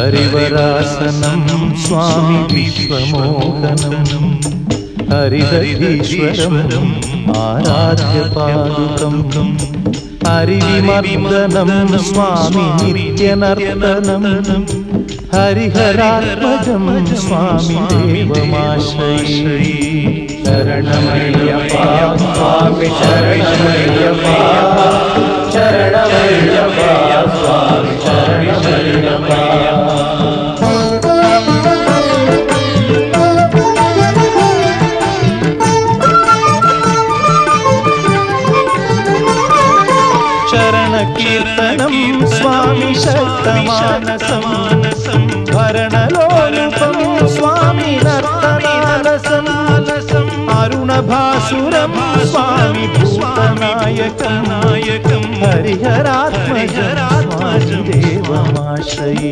हरिवरासनं स्वामी विश्वमोहनं हरिहरीश्वरम् आराध्यपादुकं हरिविमर्दनं स्वामी नित्यनर्तनं हरिहरात्मजं स्वामी देवमाश्रये शरणमय्यप्पा स्वामी शरणमय्यप्पा शरणमय्यप्पा स्वामी शरणमय्यप्पा कीर्तनं स्वामी शक्तमानसं भरणलोलुपं स्वामी नर्तनालसं अरुणभासुरं स्वामी भूतनायकं हरिहरात्मजं स्वामी देवमाश्रये।